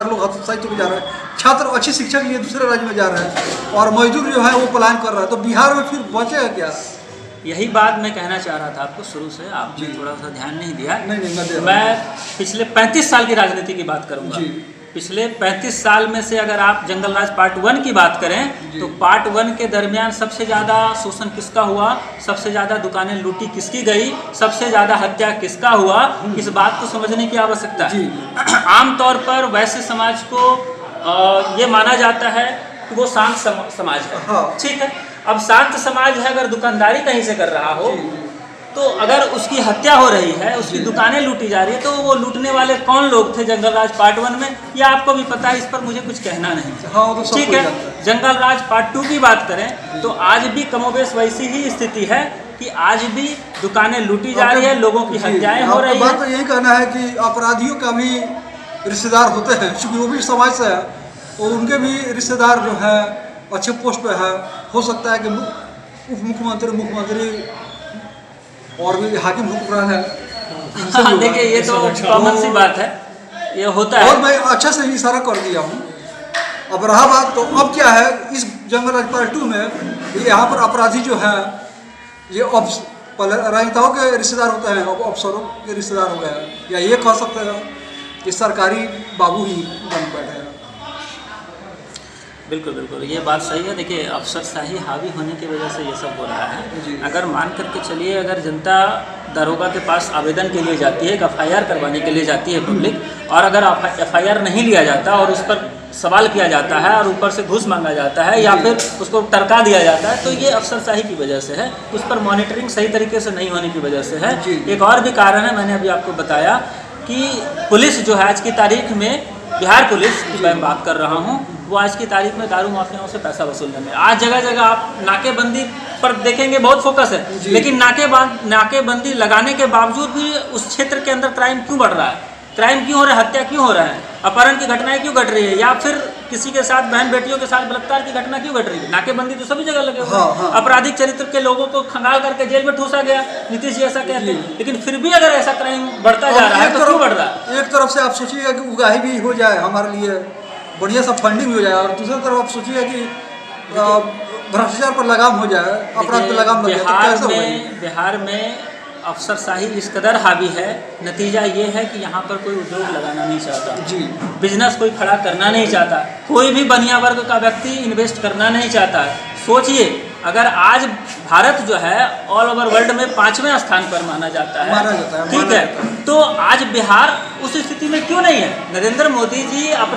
लोग हतोत्साहित होकर जा रहे हैं, छात्र अच्छी शिक्षा के लिए दूसरे राज्य में जा रहे हैं और मजदूर जो है वो पलायन कर रहा है, तो बिहार में फिर बचेगा क्या? यही बात मैं कहना चाह रहा था आपको शुरू से, आपने थोड़ा सा ध्यान नहीं दिया। नहीं, मैं पिछले 35 साल की राजनीति की बात करूंगा। पिछले 35 साल में से अगर आप जंगल राज पार्ट 1 की बात करें तो पार्ट 1 के दरमियान सबसे ज़्यादा शोषण किसका हुआ, सबसे ज़्यादा दुकानें लूटी किसकी गई, सबसे ज़्यादा हत्या किसका हुआ, इस बात को समझने की आवश्यकता है। आमतौर पर वैश्य समाज को ये माना जाता है कि वो शांत समाज है, ठीक है। अब शांत समाज है, अगर दुकानदारी कहीं से कर रहा हो तो अगर उसकी हत्या हो रही है, उसकी दुकानें लूटी जा रही है, तो वो लूटने वाले कौन लोग थे जंगल राज पार्ट 1 में, ये आपको भी पता है, इस पर मुझे कुछ कहना नहीं, ठीक है। जंगल राज पार्ट 2 की बात करें तो आज भी कमोबेश वैसी ही स्थिति है कि आज भी दुकानें लूटी जा रही है, लोगों की हत्याएं हो रही है। बात तो यही कहना है कि अपराधियों का भी रिश्तेदार होते हैं, क्योंकि वो भी समाज से है और उनके भी रिश्तेदार जो है अच्छे पोस्ट पे है। हो सकता है कि उप मुख्यमंत्री और भी हाकिम हुक्मरान है। देखिए ये तो कॉमन सी बात है, ये होता है। और मैं अच्छा से इशारा कर दिया हूँ। अब रहा बात, तो अब क्या है इस जंगल राज पार्ट 2 में, यहाँ पर अपराधी जो है ये राजनेताओं के रिश्तेदार होते हैं, अब अफसरों के रिश्तेदार हो गए हैं, या ये कह सकते हैं कि सरकारी बाबू ही बन बैठे हैं। बिल्कुल बिल्कुल, ये बात सही है। देखिए अफसरशाही हावी होने की वजह से ये सब हो रहा है। अगर मान करके चलिए, अगर जनता दरोगा के पास आवेदन के लिए जाती है, एक FIR करवाने के लिए जाती है पब्लिक, और अगर FIR नहीं लिया जाता और उस पर सवाल किया जाता है और ऊपर से घूस मांगा जाता है या फिर उसको टरका दिया जाता है, तो ये अफसरशाही की वजह से है, उस पर मॉनिटरिंग सही तरीके से नहीं होने की वजह से है। एक और भी कारण है, मैंने अभी आपको बताया कि पुलिस जो है आज की तारीख में, बिहार पुलिस की मैं बात कर रहा हूँ, वो आज की तारीख में दारू माफियाओं से पैसा वसूलने में, आज जगह जगह आप नाकेबंदी पर देखेंगे बहुत फोकस है, लेकिन नाकेबंदी लगाने के बावजूद भी उस क्षेत्र के अंदर क्राइम क्यों बढ़ रहा है, क्राइम क्यों हो रहा है, हत्या क्यों हो रहा है, अपहरण की घटनाएं क्यों घट रही है, या फिर किसी के साथ बहन बेटियों के साथ बलात्कार की घटना क्यों घट रही है? नाकेबंदी तो सभी जगह लगे हुए हैं। आपराधिक चरित्र के लोगों को खंगाल करके जेल में ठूसा गया, नीतीश जी ऐसा कहते हैं, लेकिन फिर भी अगर ऐसा क्राइम बढ़ता जा रहा है तो क्यों बढ़ रहा है? एक तरफ से आप सोचिएगा कि उगाही भी हो जाए, हमारे लिए बढ़िया सा फंडिंग हो जाए, और दूसरी तरफ आप सोचिए कि भ्रष्टाचार पर लगाम हो जाए, अपराध पर लगाम लग जाए। बिहार में अफसरशाही इस कदर हावी है, नतीजा ये है कि यहाँ पर कोई उद्योग लगाना नहीं चाहता, बिजनेस कोई खड़ा करना नहीं चाहता, कोई भी बनिया वर्ग का व्यक्ति इन्वेस्ट करना नहीं चाहता। सोचिए, अगर आज भारत जो है ऑल ओवर वर्ल्ड में 5वें स्थान पर माना जाता है, ठीक है, तो आज बिहार उस स्थिति में क्यों नहीं है? नरेंद्र मोदी जी अपना